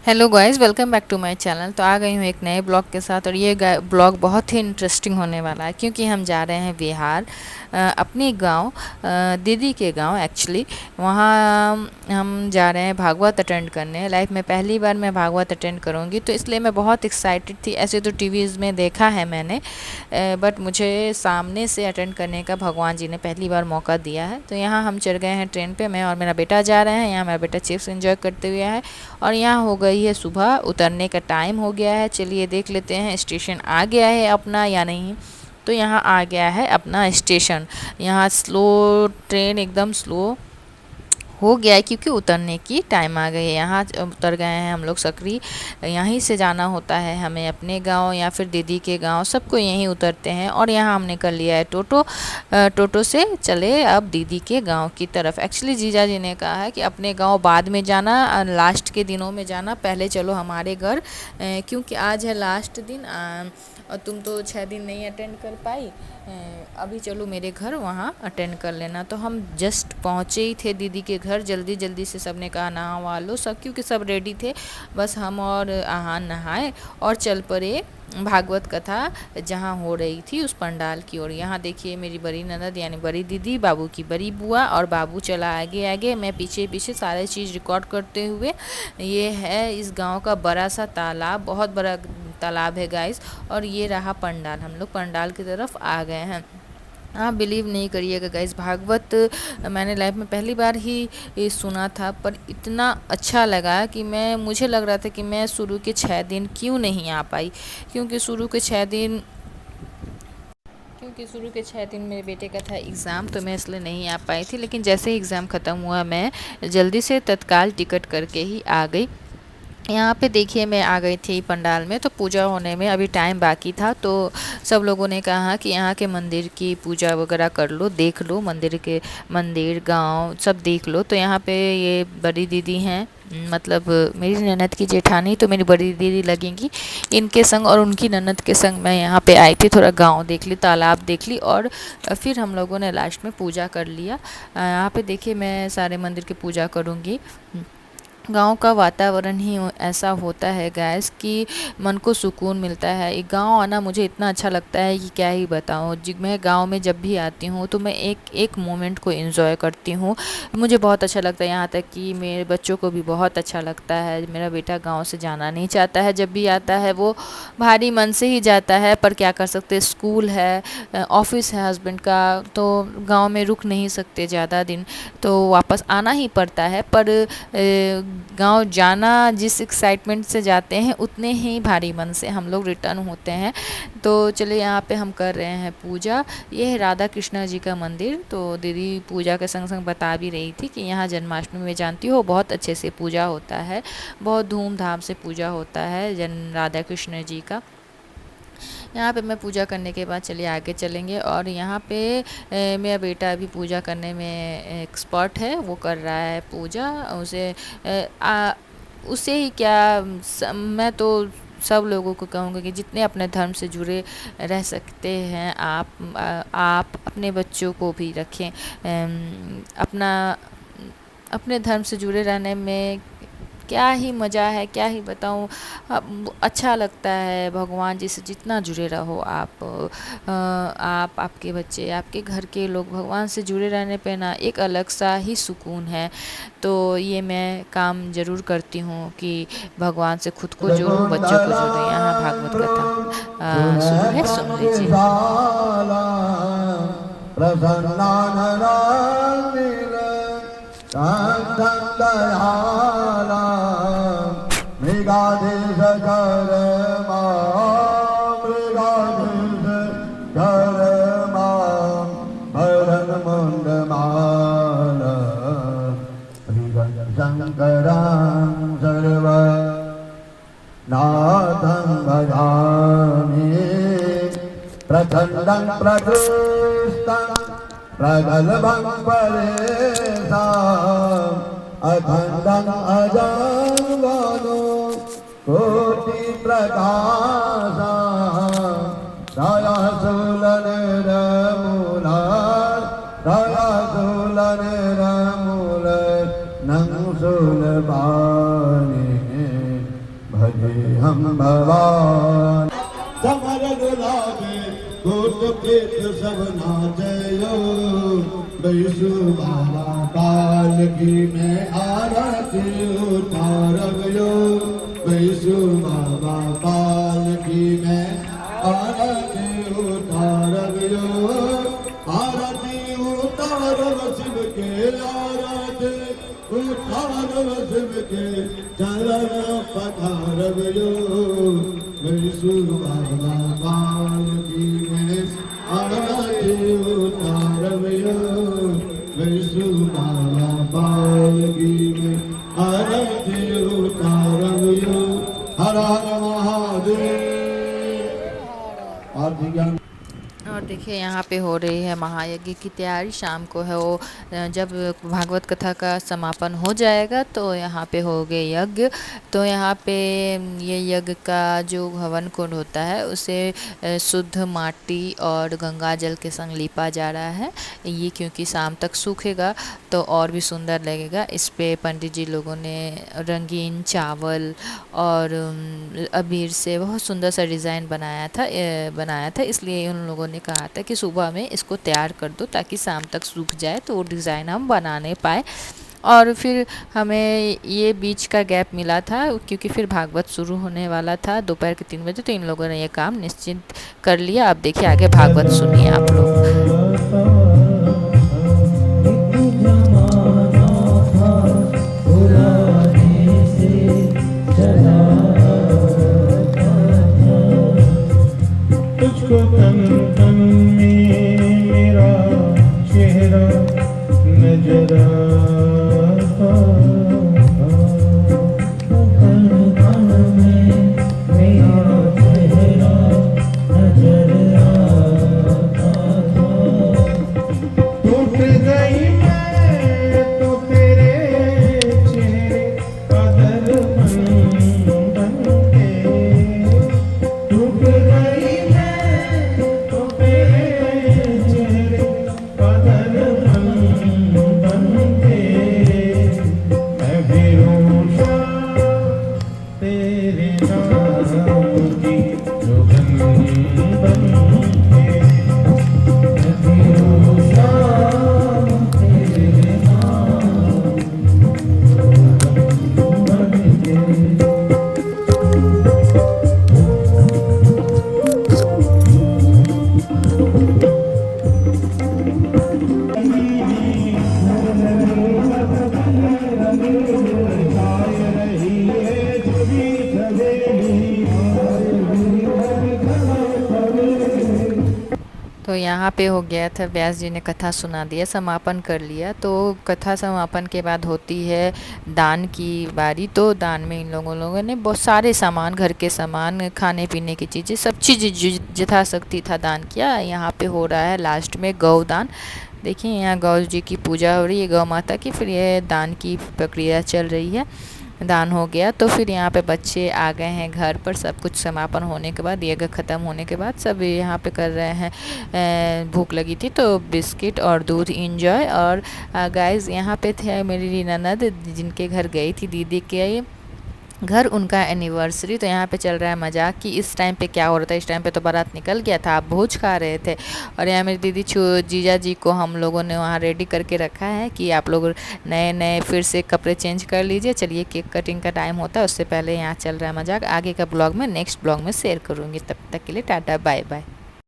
Hello guys, welcome back to my channel. तो आ गई हूँ एक नए ब्लॉग के साथ और ये ब्लॉग बहुत ही इंटरेस्टिंग होने वाला है क्योंकि हम जा रहे हैं बिहार, अपने गांव, दीदी के गांव एक्चुअली। वहाँ हम जा रहे हैं भागवत अटेंड करने। लाइफ में पहली बार मैं भागवत अटेंड करूँगी, तो इसलिए मैं बहुत एक्साइटेड थी। ऐसे तो टीवीज़ में देखा है मैंने, बट मुझे सामने से अटेंड करने का भगवान जी ने पहली बार मौका दिया है। तो यहाँ हम चढ़ गए हैं ट्रेन पे। मैं और मेरा बेटा जा रहे हैं। यहाँ मेरा बेटा चिप्स एंजॉय करते हुए है और यहाँ हो गई है सुबह, उतरने का टाइम हो गया है। चलिए देख लेते हैं स्टेशन आ गया है अपना या नहीं। तो यहाँ आ गया है अपना स्टेशन। यहाँ स्लो ट्रेन, एकदम स्लो हो गया है क्योंकि उतरने की टाइम आ गई है। यहाँ उतर गए हैं हम लोग सकरी। यहीं से जाना होता है हमें अपने गांव या फिर दीदी के गांव, सबको यहीं उतरते हैं। और यहाँ हमने कर लिया है टोटो। टोटो से चले अब दीदी के गांव की तरफ। एक्चुअली जीजा जी ने कहा है कि अपने गांव बाद में जाना, लास्ट के दिनों में जाना, पहले चलो हमारे घर, क्योंकि आज है लास्ट दिन। और तुम तो 6 दिन नहीं अटेंड कर पाई, अभी चलो मेरे घर, वहाँ अटेंड कर लेना। तो हम जस्ट पहुँचे ही थे दीदी के घर। जल्दी जल्दी से सब ने कहा नहा लो सब, क्योंकि सब रेडी थे। बस हम और आहान नहाए और चल पड़े भागवत कथा जहाँ हो रही थी उस पंडाल की ओर। यहाँ देखिए मेरी बड़ी ननद यानी बड़ी दीदी, बाबू की बड़ी बुआ और बाबू चला आगे आगे, मैं पीछे पीछे सारे चीज़ रिकॉर्ड करते हुए। ये है इस गांव का बड़ा सा तालाब, बहुत बड़ा तालाब है गाइस। और ये रहा पंडाल, हम लोग पंडाल की तरफ आ गए हैं। आप बिलीव नहीं करिएगा गाइस, भागवत मैंने लाइफ में पहली बार ही ये सुना था, पर इतना अच्छा लगा कि मुझे लग रहा था कि मैं शुरू के 6 दिन क्यों नहीं आ पाई। क्योंकि शुरू के 6 दिन क्योंकि शुरू के 6 दिन मेरे बेटे का था एग्ज़ाम, तो मैं इसलिए नहीं आ पाई थी। लेकिन जैसे ही एग्ज़ाम ख़त्म हुआ, मैं जल्दी से तत्काल टिकट करके ही आ गई। यहाँ पे देखिए मैं आ गई थी पंडाल में। तो पूजा होने में अभी टाइम बाकी था, तो सब लोगों ने कहा कि यहाँ के मंदिर की पूजा वगैरह कर लो, देख लो मंदिर गांव सब देख लो। तो यहाँ पे ये बड़ी दीदी हैं, मतलब मेरी ननद की जेठानी तो मेरी बड़ी दीदी लगेंगी। इनके संग और उनकी ननद के संग मैं यहाँ पे आई थी। थोड़ा गांव देख ली, तालाब देख ली और फिर हम लोगों ने लास्ट में पूजा कर लिया। यहाँ पे देखिए मैं सारे मंदिर की पूजा करूँगी। गांव का वातावरण ही ऐसा होता है गैस कि मन को सुकून मिलता है। एक गांव आना मुझे इतना अच्छा लगता है कि क्या ही बताऊँ। मैं गांव में जब भी आती हूँ तो मैं एक एक मोमेंट को एंजॉय करती हूँ। मुझे बहुत अच्छा लगता है, यहाँ तक कि मेरे बच्चों को भी बहुत अच्छा लगता है। मेरा बेटा गांव से जाना नहीं चाहता है, जब भी आता है वो भारी मन से ही जाता है, पर क्या कर सकते, स्कूल है, ऑफिस है हस्बैंड का, तो गांव में रुक नहीं सकते ज़्यादा दिन, तो वापस आना ही पड़ता है। पर गांव जाना जिस एक्साइटमेंट से जाते हैं, उतने ही भारी मन से हम लोग रिटर्न होते हैं। तो चलिए यहाँ पे हम कर रहे हैं पूजा। ये है राधा कृष्णा जी का मंदिर। तो दीदी पूजा के संग संग बता भी रही थी कि यहाँ जन्माष्टमी में, जानती हो, बहुत अच्छे से पूजा होता है, बहुत धूमधाम से पूजा होता है राधा कृष्ण जी का। यहाँ पे मैं पूजा करने के बाद चलिए आगे चलेंगे। और यहाँ पे मेरा बेटा अभी पूजा करने में एक्सपर्ट है, वो कर रहा है पूजा। उसे ही क्या, मैं तो सब लोगों को कहूँगी कि जितने अपने धर्म से जुड़े रह सकते हैं आप अपने बच्चों को भी रखें। अपना अपने धर्म से जुड़े रहने में क्या ही मज़ा है, क्या ही बताऊँ। अच्छा लगता है। भगवान जी से जितना जुड़े रहो आप, आपके बच्चे, आपके घर के लोग, भगवान से जुड़े रहने पे ना एक अलग सा ही सुकून है। तो ये मैं काम ज़रूर करती हूँ कि भगवान से खुद को जोड़ूँ, बच्चों को जोड़ूँ। यहाँ भागवत कथा शुरू है, सुन लीजिए। मृगाधीश कर मृगाधीश कर भरन मुंड माल शंकरं सर्व नाथं भजामि प्रचंडं प्रकृष्टं प्रगल्भं परेशाम् अखंडं अजंगनो कोटि प्रकाशं दयाशूल निर्मूल नंशूल बाणी भवान समर लागे भूत प्रेत सब नाचयो बैसु बाबा काल की मैं आरती उतारयो बैसु बाबा काल की मैं आरती उतारयो आरती उतारव शिव के आरती उतारव शिव के चरण पधारयो बैसु बाबा काल की मैं आरती उतारयो बैसु बाबा काल की मैं आरती उतारयो हर हर महादेव। और देखिए यहाँ पे हो रही है महायज्ञ की तैयारी। शाम को है वो जब भागवत कथा का समापन हो जाएगा तो यहाँ पे हो गए यज्ञ। तो यहाँ पे ये यज्ञ का जो हवन कुंड होता है उसे शुद्ध माटी और गंगा जल के संग लीपा जा रहा है। ये क्योंकि शाम तक सूखेगा तो और भी सुंदर लगेगा। इस पे पंडित जी लोगों ने रंगीन चावल और अबीर से बहुत सुंदर सा डिज़ाइन बनाया था। इसलिए उन लोगों ने कहा था कि सुबह में इसको तैयार कर दो ताकि शाम तक सूख जाए तो वो डिज़ाइन हम बनाने पाए। और फिर हमें ये बीच का गैप मिला था क्योंकि फिर भागवत शुरू होने वाला था दोपहर के 3 बजे। तो इन लोगों ने ये काम निश्चित कर लिया। अब देखिए आगे भागवत सुनिए आप लोग। तुझको तन तन में मेरा चेहरा नजर आता था, तन तन में मेरा चेहरा नजर आता था। टूट गई मैं तो तेरे चेहरे का दर्पण बन के, टूट गई तो यहाँ पे हो गया था, व्यास जी ने कथा सुना दिया, समापन कर लिया। तो कथा समापन के बाद होती है दान की बारी। तो दान में इन लोगों ने बहुत सारे सामान, घर के सामान, खाने पीने की चीज़ें, सब चीज़ यथाशक्ति था दान किया। यहाँ पे हो रहा है लास्ट में गौदान। देखिए यहाँ गौ जी की पूजा हो रही है, गौ माता की। फिर ये दान की प्रक्रिया चल रही है। दान हो गया तो फिर यहाँ पे बच्चे आ गए हैं घर पर। सब कुछ समापन होने के बाद, यज्ञ ख़त्म होने के बाद सब यहाँ पे कर रहे हैं। भूख लगी थी तो बिस्किट और दूध इंजॉय। और गाइस यहाँ पे थे मेरी ननद जिनके घर गई थी दीदी के घर, उनका एनिवर्सरी। तो यहाँ पे चल रहा है मजाक कि इस टाइम पे क्या हो रहा था। इस टाइम पे तो बारात निकल गया था, आप भोज खा रहे थे। और यहाँ मेरी दीदी जीजा जी को हम लोगों ने वहाँ रेडी करके रखा है कि आप लोग नए नए फिर से कपड़े चेंज कर लीजिए। चलिए केक कटिंग का टाइम होता है, उससे पहले यहाँ चल रहा है मजाक। आगे का ब्लॉग में, नेक्स्ट ब्लॉग में शेयर करूँगी। तब तक के लिए टाटा बाय बाय।